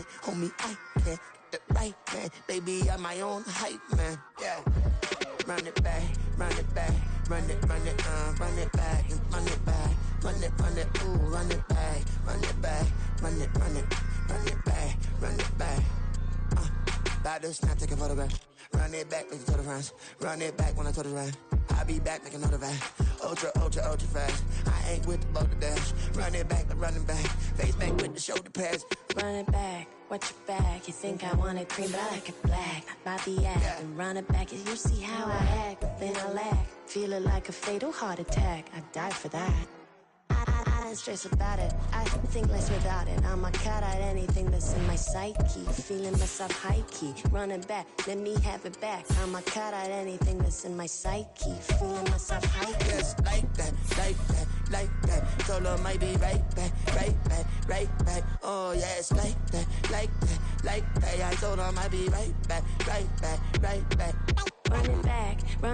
can, homie, I can. Get the right, man. Baby, I'm my own hype, man. Yeah. Run it back, run it back, run it back, and run it back, run it, ooh, run it back, run it back, run it back, run it back. About to snap, take a photograph. Run it back, make it to the runs. Run it back when I told it right. I'll be back, make another back. Ultra fast. I ain't with the boat to dash. Run it back, but running back. Face back with the shoulder pads. Run it back, watch your back. You think I want it cream, but I like it black. My the act and run it back. You see how I act, then I lack. Feel it like a fatal heart attack. I die for that. I don't stress about it. I think less without it. I'ma cut out anything that's in my psyche. Feeling myself high key. Running back, let me have it back. I'ma cut out anything that's in my psyche. Feeling myself high key. Yes, like that, like that, like that. Told her might be right back, right back, right back. Oh yes, like that, like that, like that. I told her might be right back, right back, right back. Run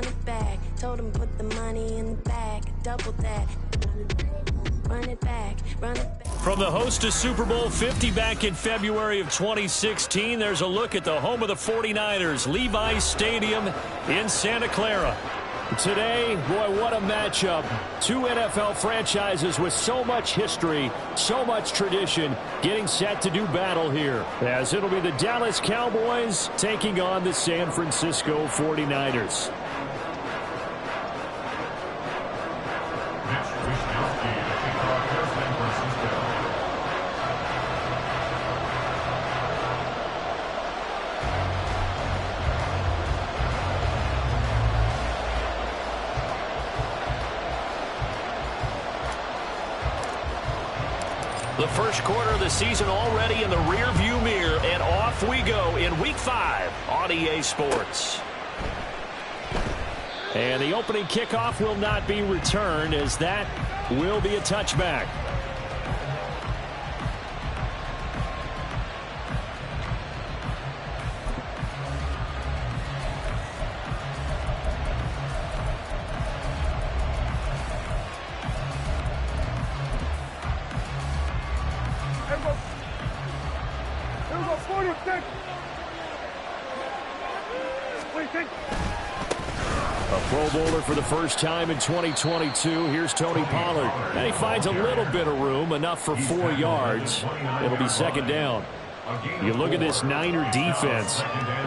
it back. Told him put the money in the bag. Double that. Run it back. From the host to Super Bowl 50 back in February of 2016, there's a look at the home of the 49ers, Levi's Stadium in Santa Clara. Today, boy, what a matchup. Two NFL franchises with so much history, so much tradition, getting set to do battle here, as it'll be the Dallas Cowboys taking on the San Francisco 49ers. The first quarter of the season already in the rear-view mirror, and off we go in Week 5 on EA Sports. And the opening kickoff will not be returned, as that will be a touchback. A Pro Bowler for the first time in 2022. Here's Tony Pollard. And he finds a little bit of room, enough for 4 yards. It'll be second down. You look at this Niner defense.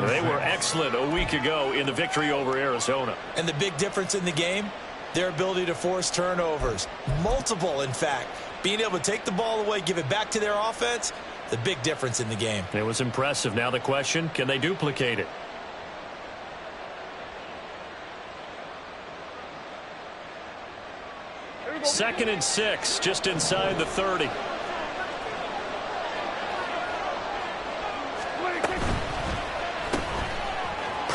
They were excellent a week ago in the victory over Arizona. And the big difference in the game, their ability to force turnovers. Multiple, in fact. Being able to take the ball away, give it back to their offense, the big difference in the game. It was impressive. Now the question, can they duplicate it? Second and 6, just inside the 30.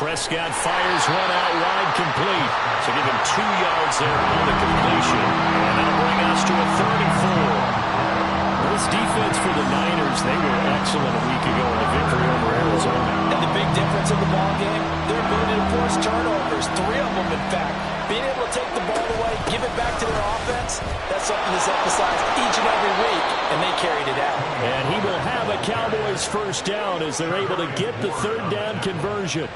Prescott fires one out wide, complete. So give him 2 yards there on the completion. And that'll bring us to a 34. This defense for the Niners, they were excellent a week ago in the victory over Arizona. And the big difference in the ball game, their ability to force turnovers. 3 of them, in fact. Being able to take the ball away, give it back to their offense, that's something that's emphasized each and every week, and they carried it out. And he will have a Cowboys first down as they're able to get the third down conversion.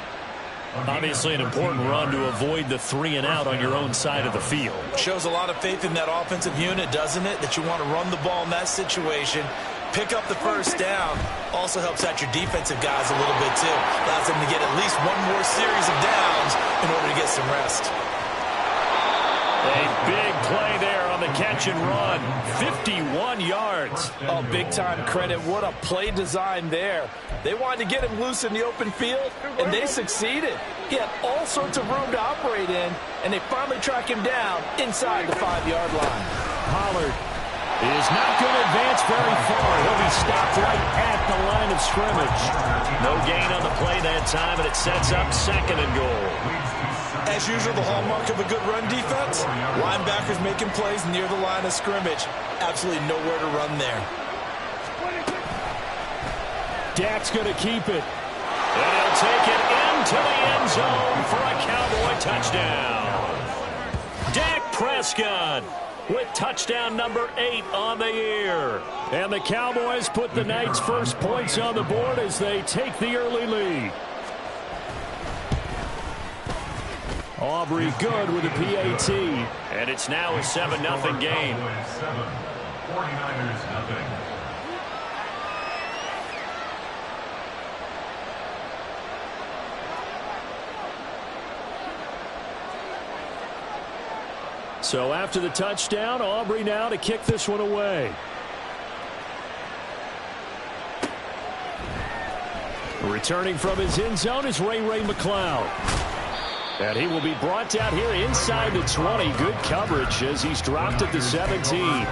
Obviously an important run to avoid the 3 and out on your own side of the field. Shows a lot of faith in that offensive unit, doesn't it? That you want to run the ball in that situation. Pick up the first down. Also helps out your defensive guys a little bit too. Allows them to get at least one more series of downs in order to get some rest. A big play there on the catch and run. 51 yards. Oh, big-time credit. What a play design there. They wanted to get him loose in the open field, and they succeeded. He had all sorts of room to operate in, and they finally track him down inside the 5-yard line. Pollard is not going to advance very far. He'll be stopped right at the line of scrimmage. No gain on the play that time, and it sets up second and goal. As usual, the hallmark of a good run defense, linebackers making plays near the line of scrimmage. Absolutely nowhere to run there. Dak's going to keep it. And he'll take it into the end zone for a Cowboy touchdown. Dak Prescott with touchdown number 8 on the year. And the Cowboys put the night's first points on the board as they take the early lead. Aubrey good with a PAT. And it's now a 7-0 game. 49ers nothing. So after the touchdown, Aubrey now to kick this one away. Returning from his end zone is Ray McLeod. And he will be brought down here inside the 20. Good coverage as he's dropped at the 17.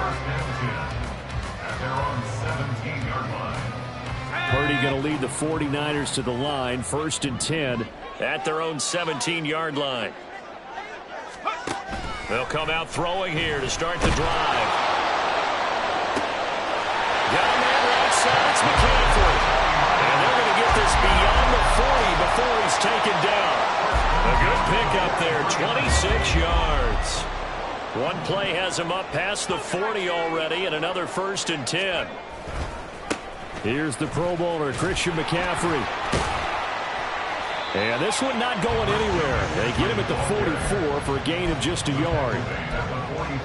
Purdy going to lead the 49ers to the line. 1st and 10 at their own 17-yard line. They'll come out throwing here to start the drive. Got a man right side. It's McCaffrey. And they're going to get this beyond the 40 before he's taken down. A good pickup there, 26 yards. One play has him up past the 40 already, and another 1st and 10. Here's the Pro Bowler, Christian McCaffrey. And this one not going anywhere. They get him at the 44 for a gain of just a yard.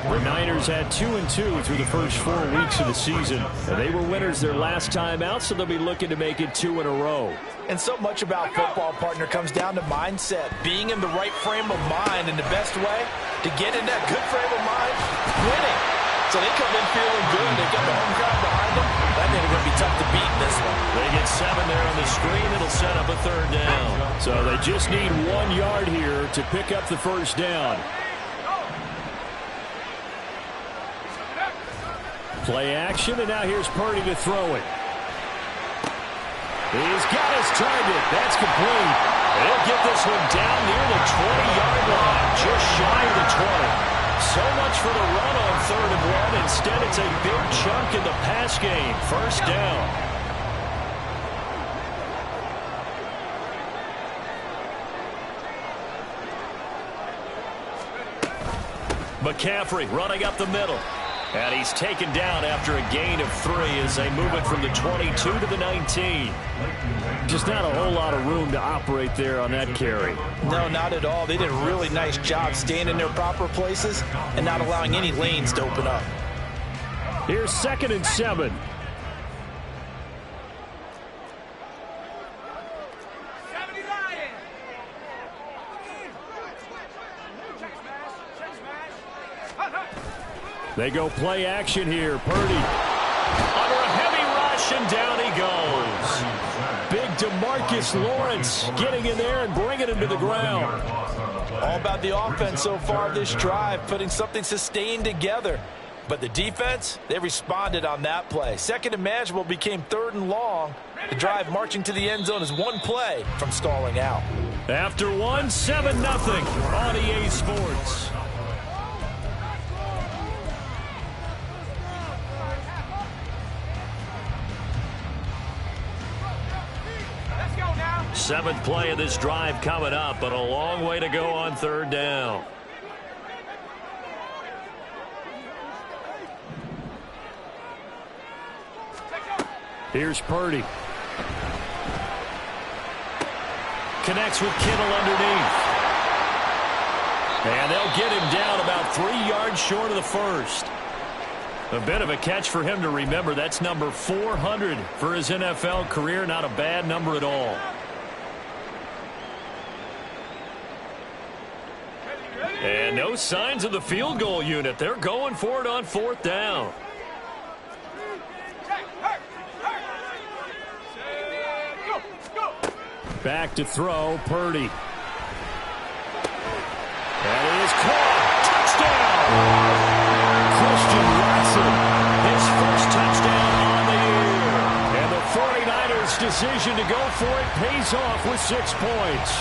The Niners had 2-2 through the first 4 weeks of the season. And they were winners their last time out, so they'll be looking to make it 2 in a row. And so much about football, partner, comes down to mindset. Being in the right frame of mind, and the best way to get in that good frame of mind, winning. So they come in feeling good. They got the home crowd behind them. That means it's going to be tough to beat in this one. They get 7 there on the screen. It'll set up a 3rd down. So they just need 1 yard here to pick up the 1st down. Play action, and now here's Purdy to throw it. He's got his target. That's complete. He'll get this one down near the 20-yard line, just shy of the 20. So much for the run on 3rd and 1. Instead, it's a big chunk in the pass game. 1st down. McCaffrey running up the middle. And he's taken down after a gain of 3 as they move it from the 22 to the 19. Just not a whole lot of room to operate there on that carry. No, not at all. They did a really nice job staying in their proper places and not allowing any lanes to open up. Here's 2nd and 7. They go play action here. Purdy under a heavy rush, and down he goes. Big DeMarcus Lawrence getting in there and bringing him to the ground. All about the offense so far this drive, putting something sustained together. But the defense, they responded on that play. 2nd and manageable became 3rd and long. The drive marching to the end zone is 1 play from stalling out. After 1, 7-0 on EA Sports. Seventh play of this drive coming up, but a long way to go on 3rd down. Here's Purdy. Connects with Kittle underneath. And they'll get him down about 3 yards short of the 1st. A bit of a catch for him to remember. That's number 400 for his NFL career. Not a bad number at all. And no signs of the field goal unit. They're going for it on 4th down. Back to throw, Purdy. And it is caught. Touchdown! Christian Watson, his first touchdown on the year. And the 49ers' decision to go for it pays off with 6 points.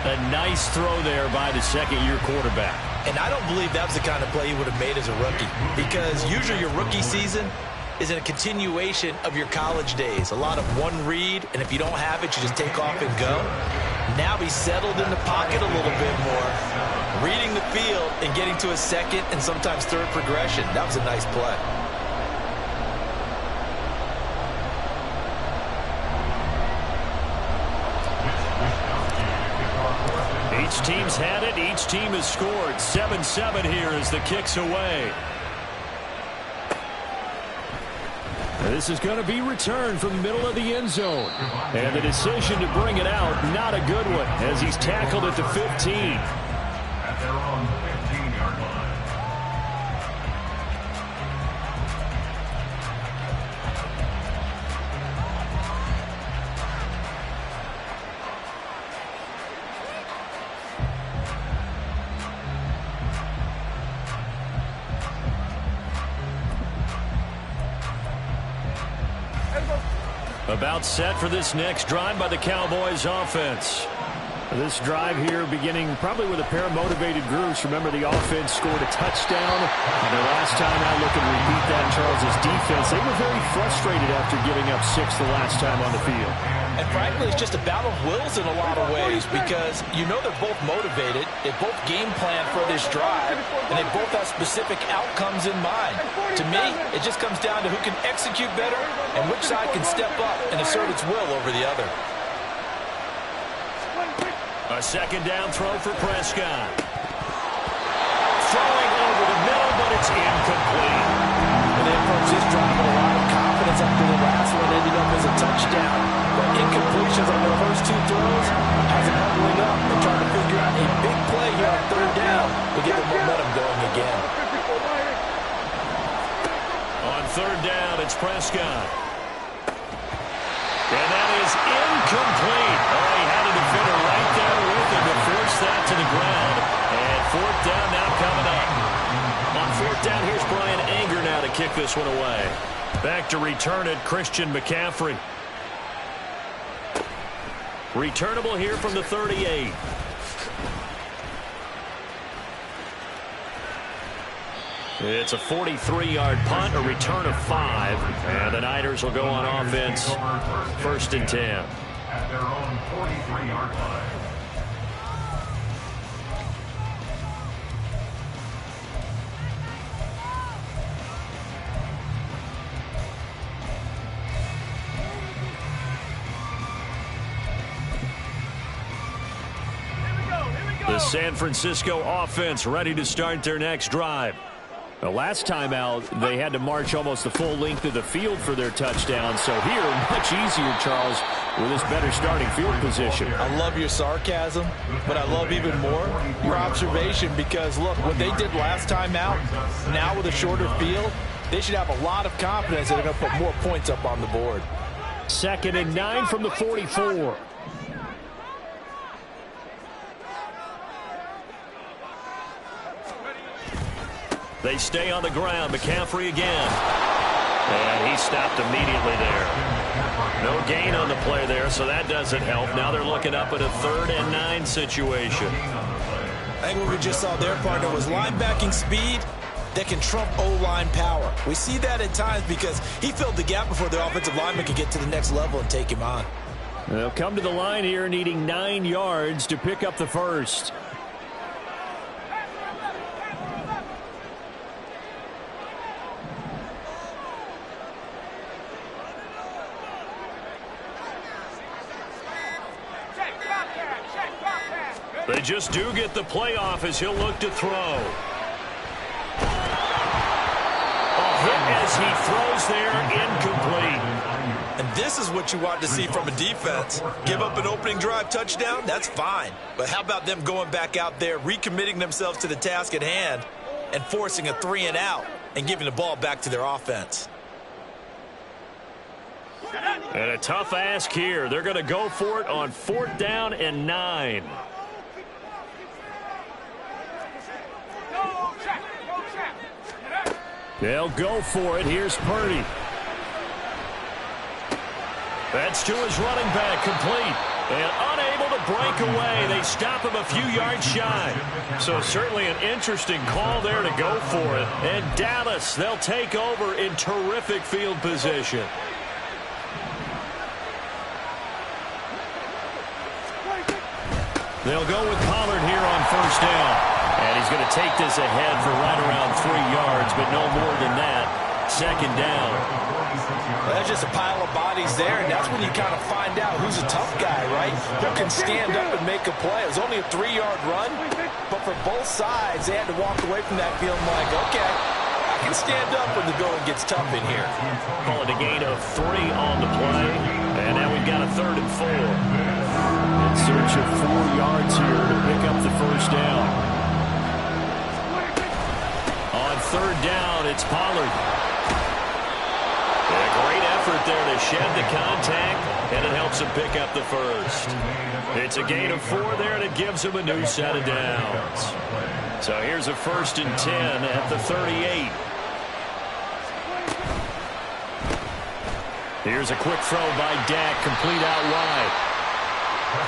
A nice throw there by the 2nd-year quarterback. And I don't believe that was the kind of play he would have made as a rookie, because usually your rookie season is in a continuation of your college days. A lot of one read, and if you don't have it, you just take off and go. Now he's settled in the pocket a little bit more. reading the field and getting to a second and sometimes third progression. That was a nice play. Each team's had it. Each team has scored. 7-7 here as the kick's away. This is going to be returned from the middle of the end zone. And the decision to bring it out, not a good one, as he's tackled at the 15. At their own 15-yard line. About set for this next drive by the Cowboys offense. This drive here beginning probably with a pair of motivated groups. Remember, the offense scored a touchdown. And their last time out, looking to repeat that, Charles' defense, they were very frustrated after giving up 6 the last time on the field. And frankly, it's just a battle of wills in a lot of ways because you know they're both motivated. They both game plan for this drive, and they both have specific outcomes in mind. To me, it just comes down to who can execute better and which side can step up and assert its will over the other. A second down throw for Prescott. Throwing over the middle, but it's incomplete. And they approach this drive with a lot of confidence after the last one ended up as a touchdown. But incompletions on their first 2 throws has them huddling up and trying to figure out a big play here on third down to get the momentum going again. On third down, it's Prescott. And that is incomplete. Oh, he had a defender right there with him to force that to the ground. And fourth down now coming up. On fourth down, here's Brian Anger now to kick this one away. Back to return it, Christian McCaffrey. Returnable here from the 38. It's a 43-yard punt, a return of 5, and the Niners will go on offense, 1st and 10. At their own 43-yard line. The San Francisco offense ready to start their next drive. The last time out, they had to march almost the full length of the field for their touchdown. So here, much easier, Charles, with this better starting field position. I love your sarcasm, but I love even more your observation because, look, what they did last time out, now with a shorter field, they should have a lot of confidence that they're going to put more points up on the board. 2nd and 9 from the 44. They stay on the ground. McCaffrey again. And he stopped immediately there. No gain on the play there, so that doesn't help. Now they're looking up at a 3rd and 9 situation. I think what we just saw their partner was linebacking speed that can trump O-line power. We see that at times because he filled the gap before the offensive lineman could get to the next level and take him on. They'll come to the line here needing 9 yards to pick up the first. They just do get the playoff as he'll look to throw. A hit as he throws there, incomplete. And this is what you want to see from a defense. Give up an opening drive touchdown, that's fine. But how about them going back out there, recommitting themselves to the task at hand, and forcing a 3 and out, and giving the ball back to their offense. And a tough ask here. They're going to go for it on 4th down and 9. They'll go for it. Here's Purdy. That's to his running back, complete. And unable to break away. They stop him a few yards shy. So certainly an interesting call there to go for it. And Dallas, they'll take over in terrific field position. They'll go with Pollard here on 1st down. going to take this ahead for right around 3 yards, but no more than that. Second down. Well, there's just a pile of bodies there, and that's when you kind of find out who's a tough guy, right? Who can stand up and make a play. It was only a 3-yard run, but for both sides, they had to walk away from that feeling like, okay, I can stand up when the going gets tough in here. Call it a gain of 3 on the play, and now we've got a 3rd and 4. In search of 4 yards here to pick up the first down. On 3rd down, it's Pollard. A great effort there to shed the contact, and it helps him pick up the first. It's a gain of 4 there, and it gives him a new set of downs. So here's a 1st and 10 at the 38. Here's a quick throw by Dak, complete out wide.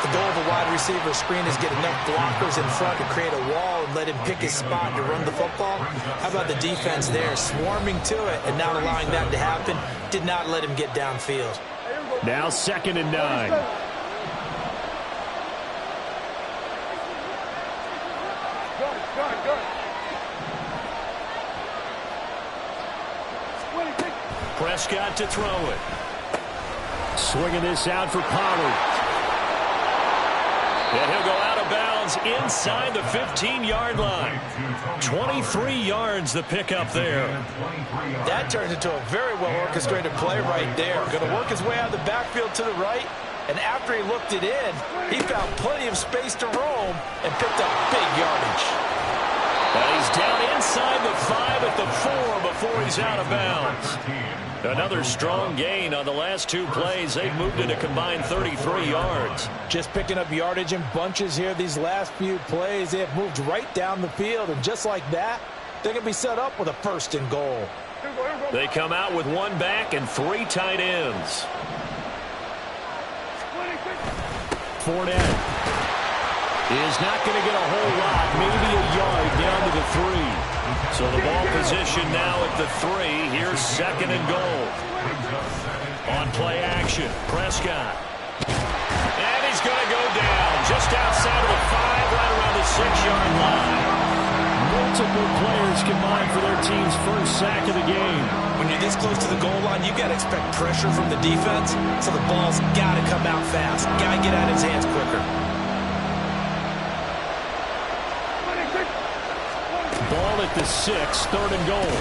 The goal of a wide receiver screen is get enough blockers in front to create a wall and let him pick his spot to run the football. How about the defense there, swarming to it and not allowing that to happen? Did not let him get downfield. Now 2nd and 9. Prescott to throw it. Swinging this out for Pollard. And he'll go out of bounds inside the 15-yard line. 23 yards the pickup there. That turns into a very well-orchestrated play right there. Going to work his way out of the backfield to the right. And after he looked it in, he found plenty of space to roam and picked up big yardage. And he's down inside the 5 at the 4 before he's out of bounds. Another strong gain on the last 2 plays. They've moved it a combined 33 yards. Just picking up yardage in bunches here these last few plays. They have moved right down the field, and just like that, they're going to be set up with a 1st and goal. They come out with 1 back and 3 tight ends. Fournette is not going to get a whole lot, maybe a yard down to the 3. So the ball position now at the 3. Here's 2nd and goal. On play action, Prescott. And he's going to go down just outside of the 5, right around the 6-yard line. Multiple players combined for their team's first sack of the game. When you're this close to the goal line, you've got to expect pressure from the defense, so the ball's got to come out fast. Got to get out of his hands quicker. Ball at the 6, 3rd and goal.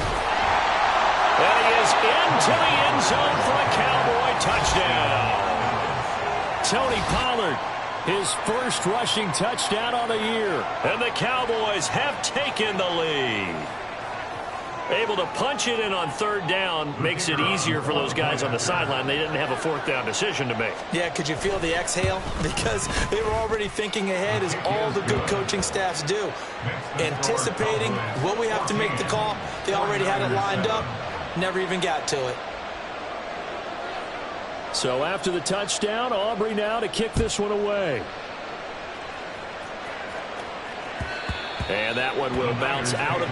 And he is into the end zone for a Cowboy touchdown. Tony Pollard, his first rushing touchdown on the year. And the Cowboys have taken the lead. Able to punch it in on 3rd down makes it easier for those guys on the sideline. They didn't have a 4th down decision to make. Yeah, could you feel the exhale? Because they were already thinking ahead, as all the good coaching staffs do. Anticipating, will we have to make the call? They already had it lined up. Never even got to it. So after the touchdown, Aubrey now to kick this one away. And that one will bounce out of...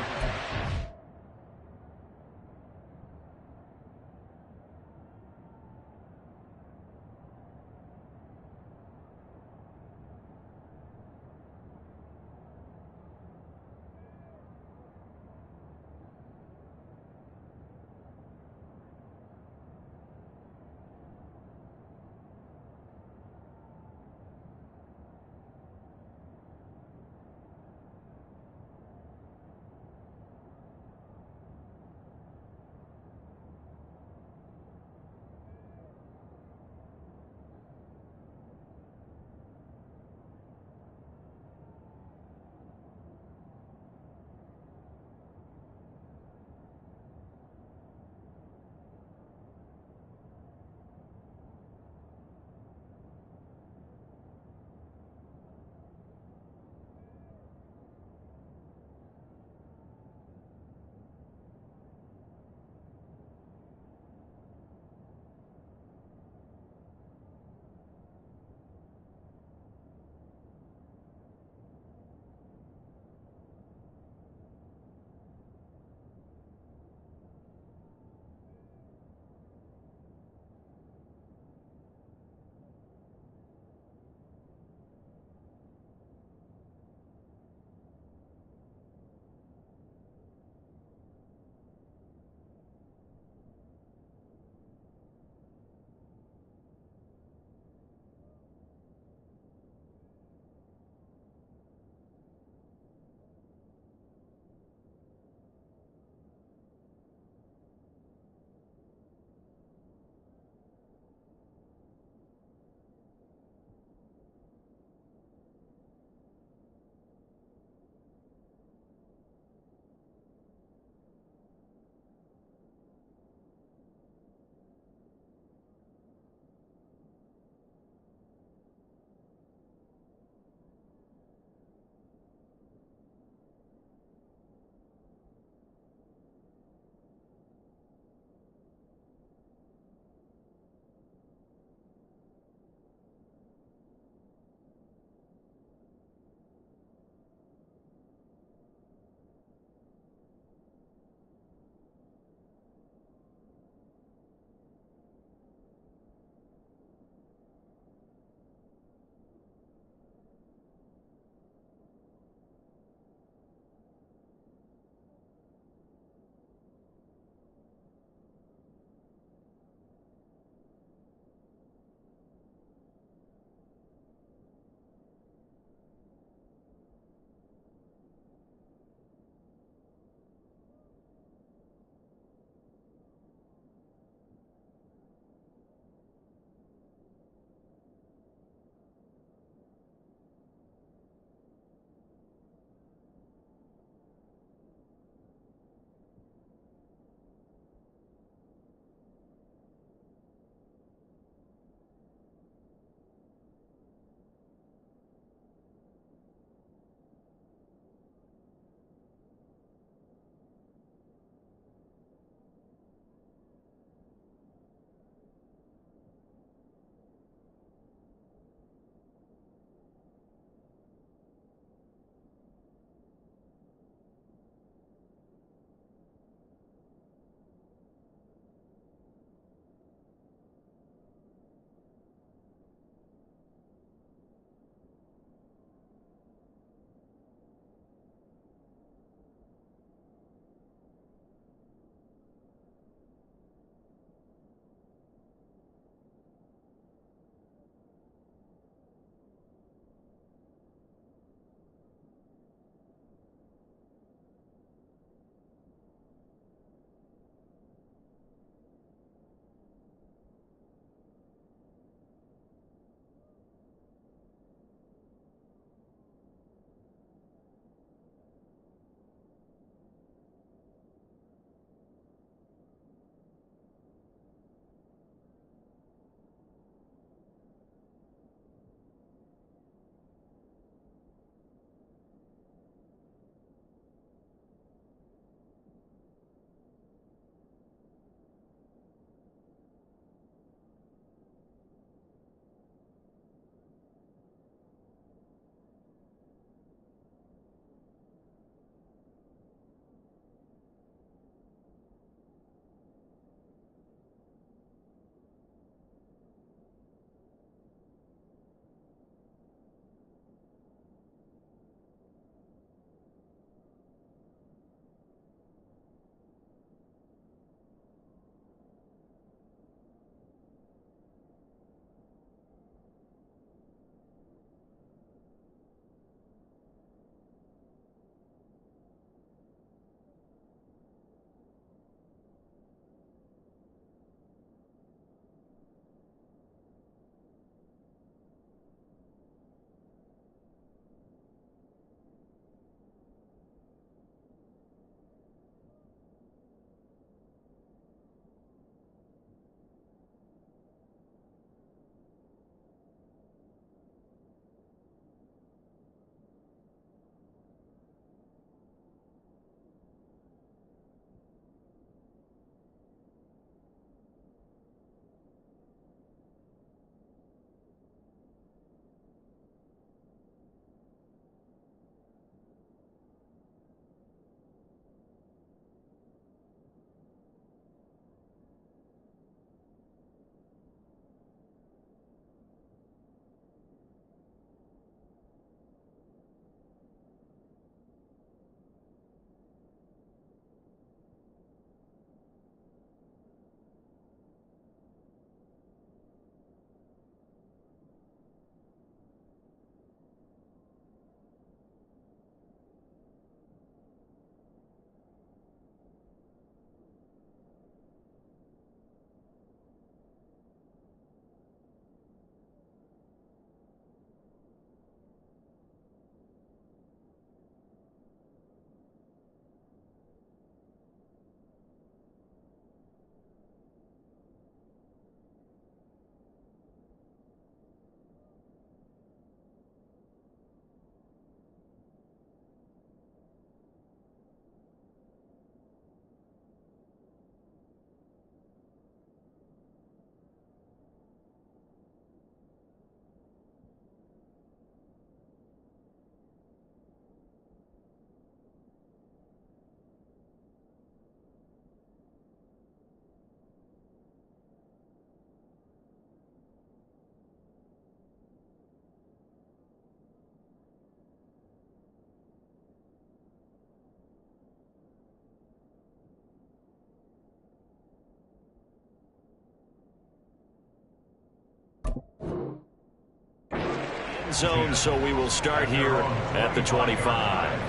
end zone, so we will start here at the 25.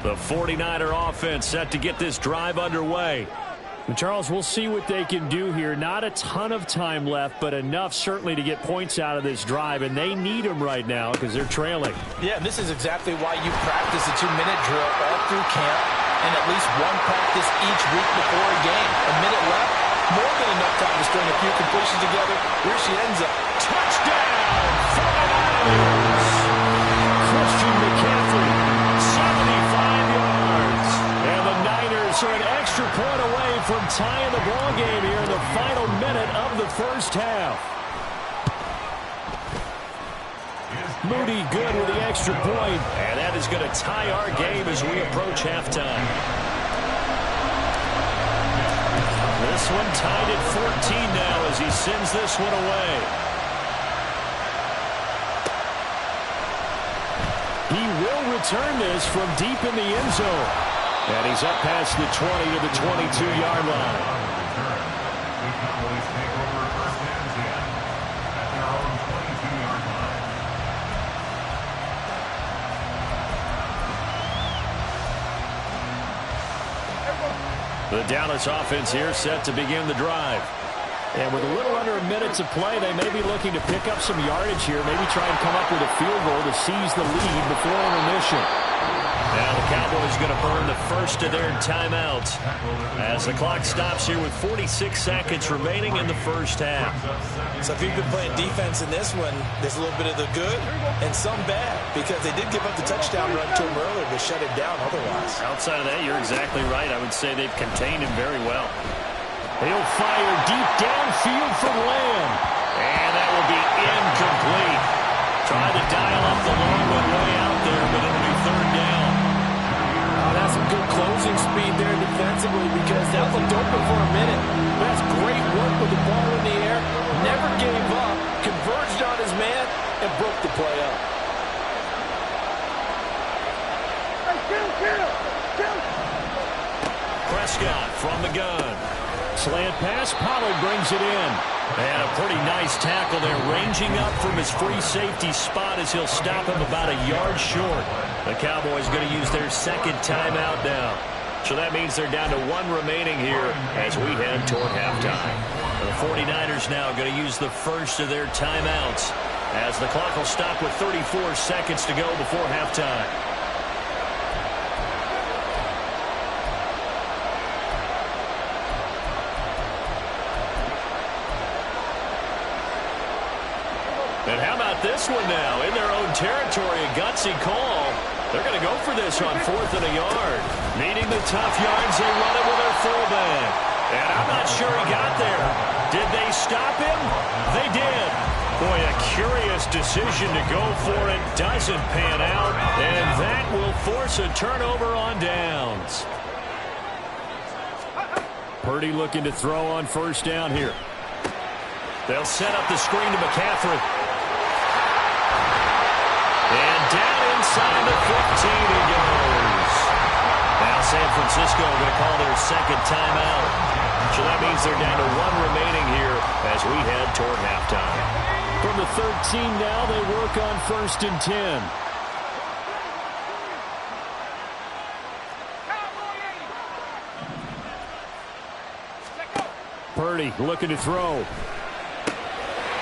The 49er offense set to get this drive underway. And Charles, we'll see what they can do here. Not a ton of time left, but enough certainly to get points out of this drive, and they need them right now because they're trailing. Yeah, and this is exactly why you practice a 2-minute drill all through camp and at least one practice each week before a game. A minute left, more than enough time to string a few completions together. Here she ends up. Touchdown, 49ers! Christian McCaffrey, 75 yards. And the Niners are an extra point away from tying the ball game here in the final minute of the first half. Moody good with the extra point, and that is going to tie our game as we approach halftime. This one tied at 14 now as he sends this one away. He will return this from deep in the end zone. And he's up past the 20 to the 22-yard line. The Cowboys take over first and 10 at their own 22-yard line. The Dallas offense here set to begin the drive. And with a little under a minute to play, they may be looking to pick up some yardage here, maybe try and come up with a field goal to seize the lead before intermission. Now the Cowboys going to burn the first of their timeouts as the clock stops here with 46 seconds remaining in the first half. So if you've been playing defense in this one, there's a little bit of the good and some bad because they did give up the touchdown run to him earlier but shut it down otherwise. Outside of that, you're exactly right. I would say they've contained him very well. He'll fire deep downfield from Lamb. And that will be incomplete. Trying to dial up the long one way out there, but it'll be third down. Oh, that's some good closing speed there defensively because that looked open for a minute. That's great work with the ball in the air. Never gave up, converged on his man, and broke the play up. Prescott from the gun. Slant pass, Pollard brings it in. And a pretty nice tackle there, ranging up from his free safety spot as he'll stop him about a yard short. The Cowboys going to use their second timeout now. So that means they're down to one remaining here as we head toward halftime. The 49ers now going to use the first of their timeouts as the clock will stop with 34 seconds to go before halftime. And how about this one now? In their own territory, a gutsy call. They're going to go for this on 4th and a yard. Needing the tough yards, they run it with their fullback. And I'm not sure he got there. Did they stop him? They did. Boy, a curious decision to go for it. Doesn't pan out. And that will force a turnover on downs. Purdy looking to throw on first down here. They'll set up the screen to McCaffrey. And down inside the 15 he goes. Now San Francisco going to call their second timeout. So that means they're down to one remaining here as we head toward halftime. From the 13 now, they work on 1st and 10. Purdy looking to throw.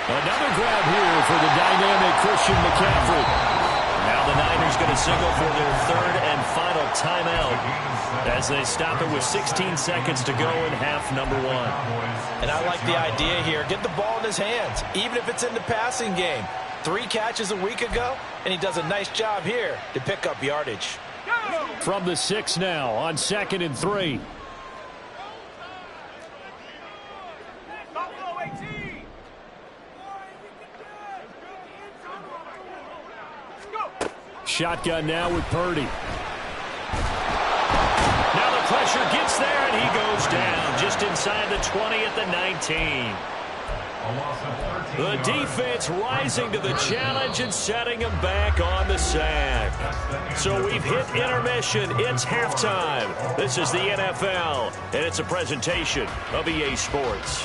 Another grab here for the dynamic Christian McCaffrey. Now the Niners going to signal for their third and final timeout as they stop it with 16 seconds to go in half number one. And I like the idea here. Get the ball in his hands, even if it's in the passing game. 3 catches a week ago, and he does a nice job here to pick up yardage. From the 6 now on 2nd and 3. Shotgun now with Purdy. Now the pressure gets there, and he goes down just inside the 20 at the 19. A loss of 13 The yards. defense rising to the challenge and setting them back on the sack. So we've hit intermission. It's halftime. This is the NFL, and it's a presentation of EA Sports.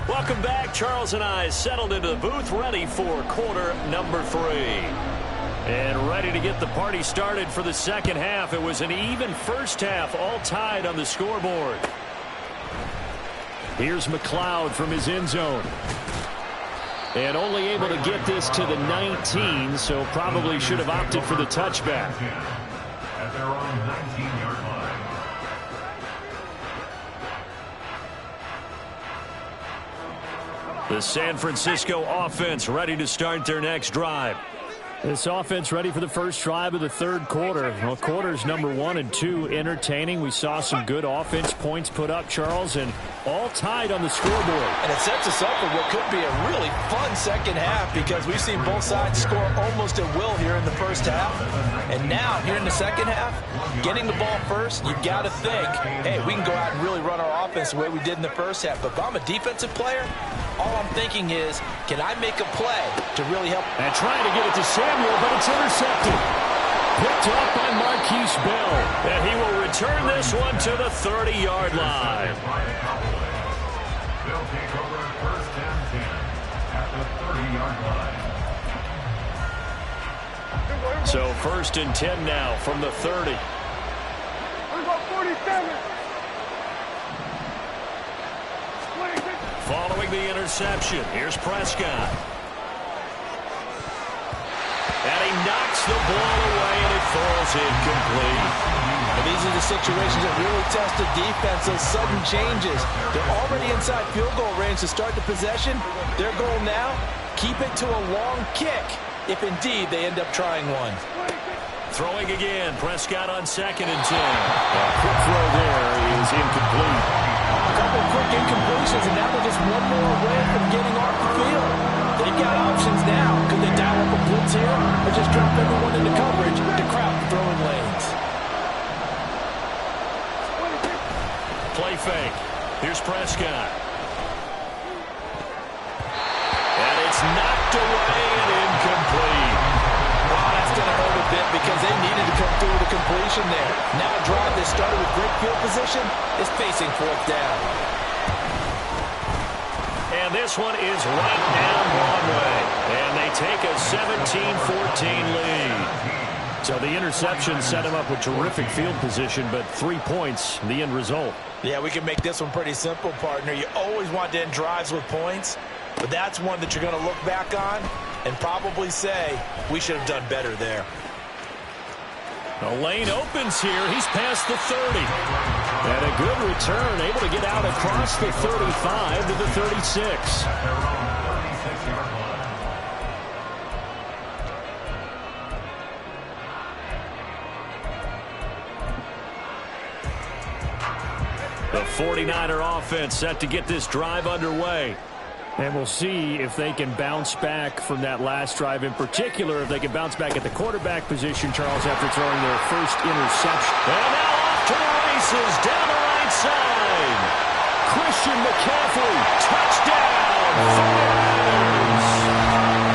Welcome back. Charles and I settled into the booth, ready for quarter number 3. And ready to get the party started for the second half. It was an even first half, all tied on the scoreboard. Here's McLeod from his end zone. And only able to get this to the 19, so probably should have opted for the touchback. At their own 19-yard line. The San Francisco offense ready to start their next drive. This offense ready for the first drive of the third quarter. Well, quarters number 1 and 2 entertaining. We saw some good offense points put up, Charles, and all tied on the scoreboard. And it sets us up for what could be a really fun second half because we've seen both sides score almost at will here in the first half. And now, here in the second half, getting the ball first, you've got to think, hey, we can go out and really run our offense the way we did in the first half. But if I'm a defensive player, all I'm thinking is, can I make a play to really help? And trying to get it to Samuel, but it's intercepted. Picked up by Marquise Bell. And he will return this one to the 30-yard line. They'll take over first and 10 at the 30-yard line. So first and 10 now from the 30. Following the interception, here's Prescott. And he knocks the ball away, and it falls incomplete. And these are the situations that really test the defense, those sudden changes. They're already inside field goal range to start the possession. Their goal now, keep it to a long kick, if indeed they end up trying one. Throwing again, Prescott on 2nd and 10. A quick throw there is incomplete. A couple quick incompletions, and now they're just one more away from getting off the field. They've got options now. Could they dial up a blitz here or just drop everyone into coverage to crowd the throwing lanes? Play fake. Here's Prescott. And it's knocked away and incomplete. Wow, that's going to hurt a bit because they needed to come through with a completion there. Now a drive that started with great field position is facing 4th down. And this one is right down Broadway. And they take a 17-14 lead. So the interception set him up with terrific field position, but 3 points, the end result. Yeah, we can make this one pretty simple, partner. You always want to end drives with points, but that's one that you're going to look back on and probably say, we should have done better there. The lane opens here. He's past the 30. And a good return, able to get out across the 35 to the 36. At their own 36-yard line. The 49er offense set to get this drive underway. And we'll see if they can bounce back from that last drive, in particular, if they can bounce back at the quarterback position, Charles, after throwing their first interception. And now off to the races, down the right side. Christian McCaffrey, touchdown, 49ers.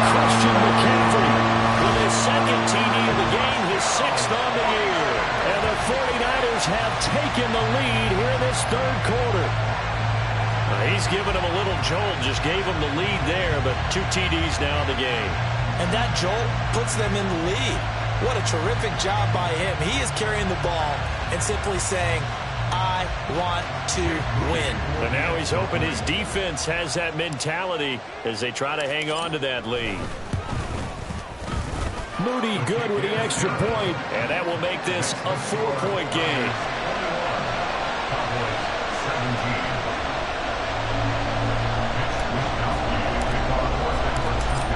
Christian McCaffrey with his 2nd TD of the game, his 6th on the year. And the 49ers have taken the lead here in this third quarter. He's given him a little jolt, just gave him the lead there, but 2 TDs now in the game. And that jolt puts them in the lead. What a terrific job by him. He is carrying the ball and simply saying, I want to win. But now he's hoping his defense has that mentality as they try to hang on to that lead. Moody good with the extra point. And that will make this a 4-point game. Cowboys 17.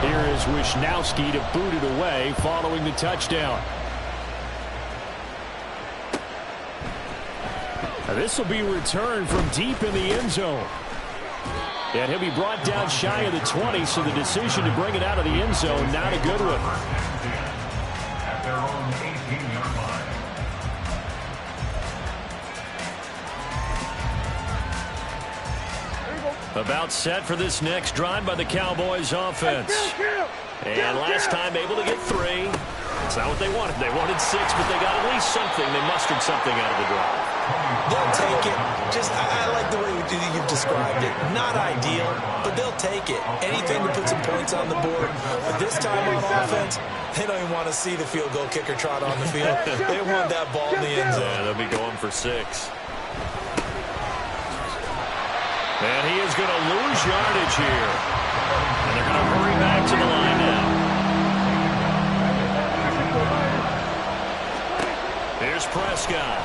Here is Wisnowski to boot it away following the touchdown. Now this will be returned from deep in the end zone. And he'll be brought down shy of the 20, so the decision to bring it out of the end zone, not a good one. At their own 18-yard line. About set for this next drive by the Cowboys offense. And last time able to get 3. It's not what they wanted. They wanted 6, but they got at least something. They mustered something out of the drive. They'll take it. I like the way you've described it. Not ideal, but they'll take it. Anything to put some points on the board. But this time on offense, they don't even want to see the field goal kicker trot on the field. They want that ball in the end zone. Yeah, they'll be going for 6. And he is going to lose yardage here. And they're going to hurry back to the line now. Here's Prescott.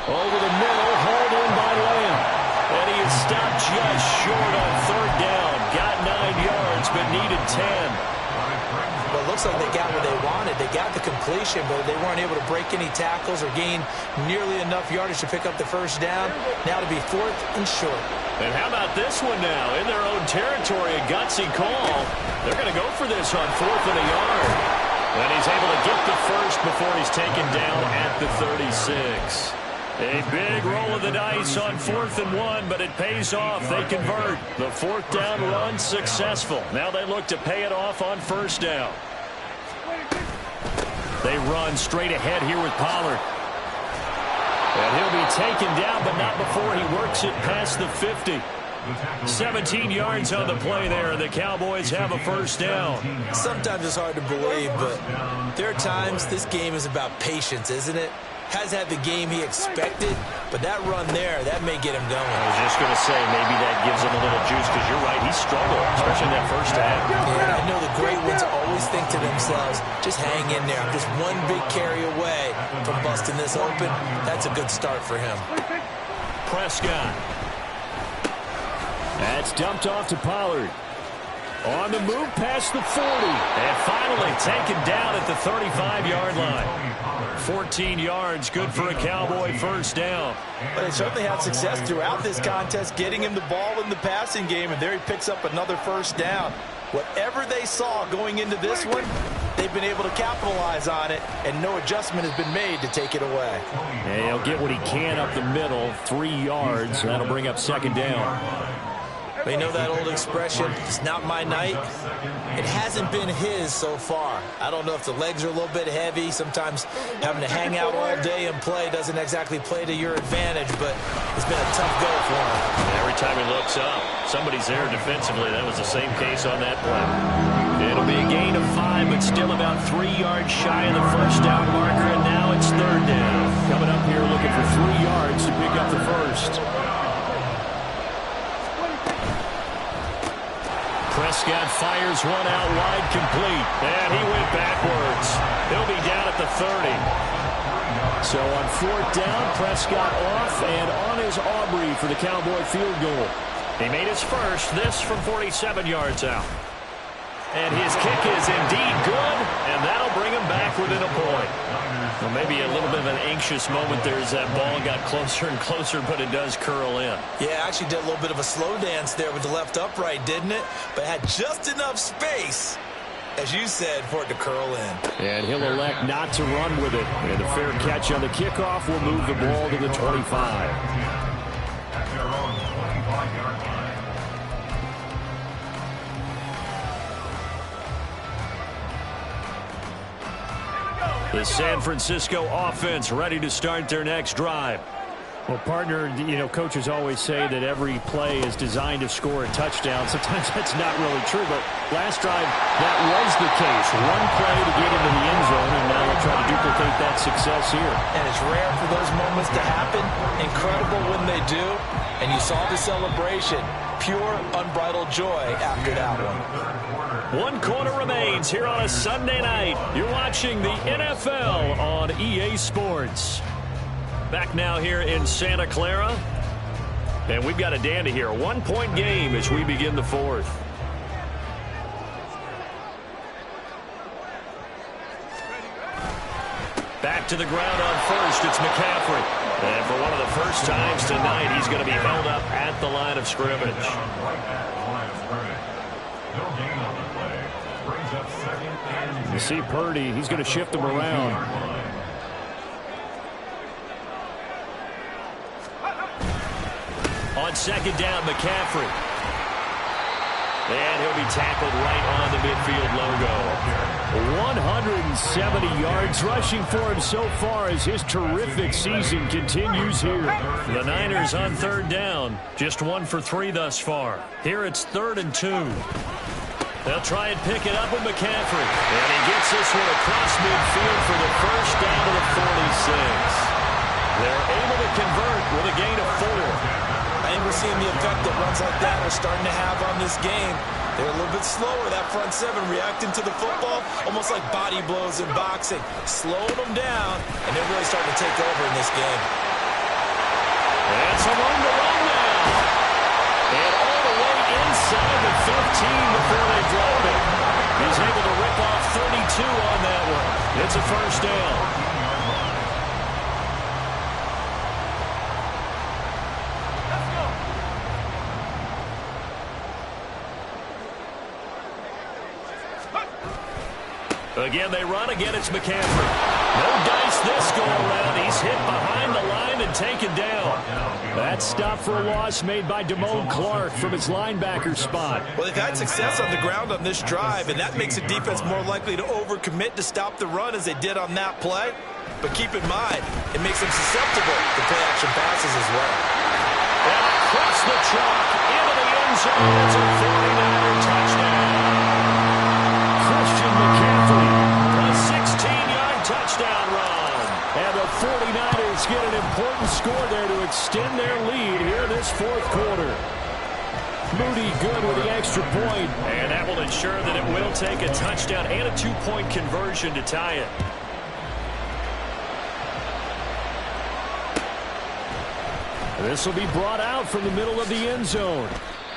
Over the middle, hauled in by Lamb. And he is stopped just short on 3rd down. Got 9 yards, but needed 10. Well, it looks like they got what they wanted. They got the completion, but they weren't able to break any tackles or gain nearly enough yardage to pick up the 1st down. Now to be 4th and short. And how about this one now? In their own territory, a gutsy call. They're going to go for this on 4th and a yard. And he's able to get the 1st before he's taken down at the 36. A big roll of the dice on 4th and 1, but it pays off. They convert. The 4th down run successful. Now they look to pay it off on 1st down. They run straight ahead here with Pollard. And he'll be taken down, but not before he works it past the 50. 17 yards on the play there, and the Cowboys have a 1st down. Sometimes it's hard to believe, but there are times this game is about patience, isn't it? Has had the game he expected, but that run there, that may get him going. I was just going to say, maybe that gives him a little juice, because you're right, he struggled, especially in that 1st half. Yeah, I know the great ones always think to themselves, just hang in there. I'm just one big carry away from busting this open. That's a good start for him. Prescott. That's dumped off to Pollard. On the move past the 40. And finally taken down at the 35-yard line. 14 yards, good for a Cowboy 1st down. But they certainly had success throughout this contest, getting him the ball in the passing game, and there he picks up another 1st down. Whatever they saw going into this one, they've been able to capitalize on it, and no adjustment has been made to take it away. And he'll get what he can up the middle, 3 yards. That'll bring up 2nd down. They know that old expression, it's not my night. It hasn't been his so far. I don't know if the legs are a little bit heavy. Sometimes having to hang out all day and play doesn't exactly play to your advantage, but it's been a tough go for him. And every time he looks up, somebody's there defensively. That was the same case on that play. It'll be a gain of 5, but still about 3 yards shy of the 1st down marker, and now it's 3rd down. Coming up here looking for 3 yards to pick up the 1st. Prescott fires one out wide, complete, and he went backwards. He'll be down at the 30. So on 4th down, Prescott off and on is Aubrey for the Cowboy field goal. He made his first, this from 47 yards out. And his kick is indeed good, and that'll bring him back within a point. Well, maybe a little bit of an anxious moment there as that ball got closer and closer, but it does curl in. Yeah, actually did a little bit of a slow dance there with the left upright, didn't it? But had just enough space, as you said, for it to curl in. And he'll elect not to run with it. And a fair catch on the kickoff will move the ball to the 25. At their own 25-yard line. The San Francisco offense ready to start their next drive. Well, partner, you know, coaches always say that every play is designed to score a touchdown. Sometimes that's not really true, but last drive, that was the case. One play to get into the end zone, and now they'll try to duplicate that success here. And it's rare for those moments to happen. Incredible when they do. And you saw the celebration. Pure, unbridled joy after that one. 1 quarter remains here on a Sunday night. You're watching the NFL on EA Sports. Back now here in Santa Clara. And we've got a dandy here. A 1-point game as we begin the 4th. Back to the ground on 1st. It's McCaffrey. And for one of the first times tonight, he's going to be held up at the line of scrimmage. Right at the line of scrimmage. No gain on the play. Brings up second and You see Purdy, he's going to shift him around. On second down, McCaffrey. And he'll be tackled right on the midfield logo. 170 yards rushing for him so far as his terrific season continues here. The Niners on third down. Just 1 for 3 thus far. Here it's 3rd and 2. They'll try and pick it up with McCaffrey. And he gets this one across midfield for the first down to the 46. They're able to convert with a gain of 4. I think we're seeing the effect that runs like that are starting to have on this game. They're a little bit slower, that front seven, reacting to the football, almost like body blows in boxing, slowing them down, and they're really starting to take over in this game. And some room to run now. And all the way inside the 15 before they drop it. He's able to rip off 32 on that one. It's a first down. Again, they run. Again, it's McCaffrey. No dice this go around. He's hit behind the line and taken down. That stop for a loss made by Damone Clark from his linebacker spot. Well, they've had success on the ground on this drive, and that makes the defense more likely to overcommit to stop the run as they did on that play. But keep in mind, it makes them susceptible to play-action passes as well. And across the chalk into the end zone. It's a 49er touchdown. McCaffrey, a 16-yard touchdown run. And the 49ers get an important score there to extend their lead here this fourth quarter. Moody good with the extra point. And that will ensure that it will take a touchdown and a 2-point conversion to tie it. This will be brought out from the middle of the end zone.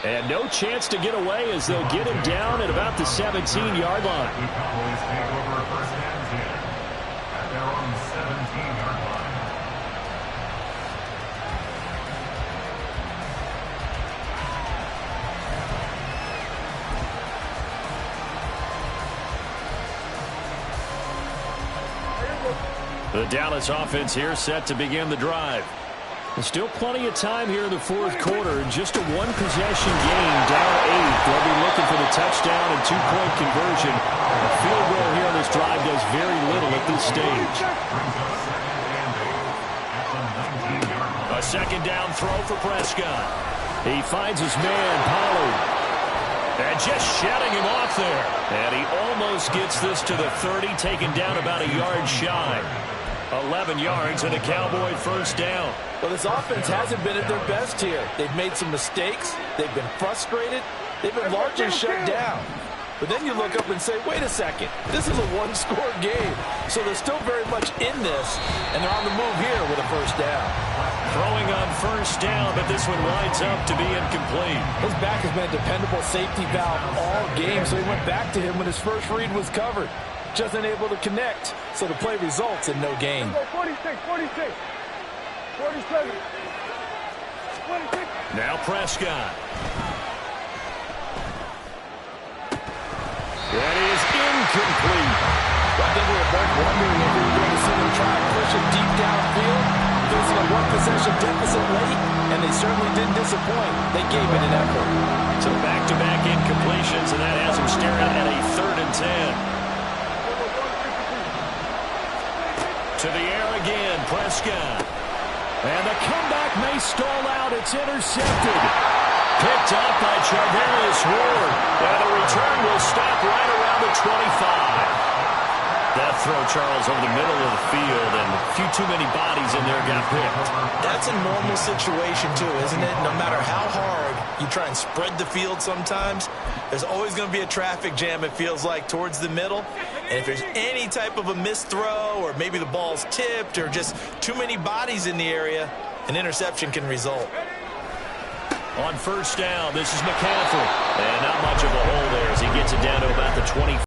And no chance to get away as they'll get him down at about the 17-yard line. the Cowboys take over first and 10 at their own 17-yard line. The Dallas offense here set to begin the drive. There's still plenty of time here in the fourth quarter. Just a one-possession game, down 8. They'll be looking for the touchdown and 2-point conversion. A field goal here on this drive does very little at this stage. A second down throw for Prescott. He finds his man, Pollard. And just shutting him off there. And he almost gets this to the 30, taken down about a yard shy. 11 yards and a Cowboy first down. Well, this offense hasn't been at their best here. They've made some mistakes. They've been frustrated. They've been largely shut down. But then you look up and say, wait a second, this is a one-score game. So they're still very much in this, and they're on the move here with a first down. Throwing on first down, but this one winds up to be incomplete. His back has been a dependable safety valve all game, so he went back to him when his first read was covered. Just unable to connect, so the play results in no gain. 46, 46, 47, 26. Now Prescott. That is incomplete. I think we were both wondering if we were going to see them try and push it deep downfield, facing a one-possession deficit late, and they certainly didn't disappoint. They gave it an effort. So back-to-back incompletions, and that has them staring at a 3rd and 10. To the air again, Prescott. And the comeback may stall out. It's intercepted. Picked up by Charvarius Ward. And the return will stop right around the 25. That throw, Charles, over the middle of the field, and a few too many bodies in there got picked. That's a normal situation, too, isn't it? No matter how hard you try and spread the field sometimes, there's always going to be a traffic jam, it feels like, towards the middle. And if there's any type of a missed throw, or maybe the ball's tipped, or just too many bodies in the area, an interception can result. On first down, this is McCaffrey. And not much of a hole there as he gets it down to about the 20.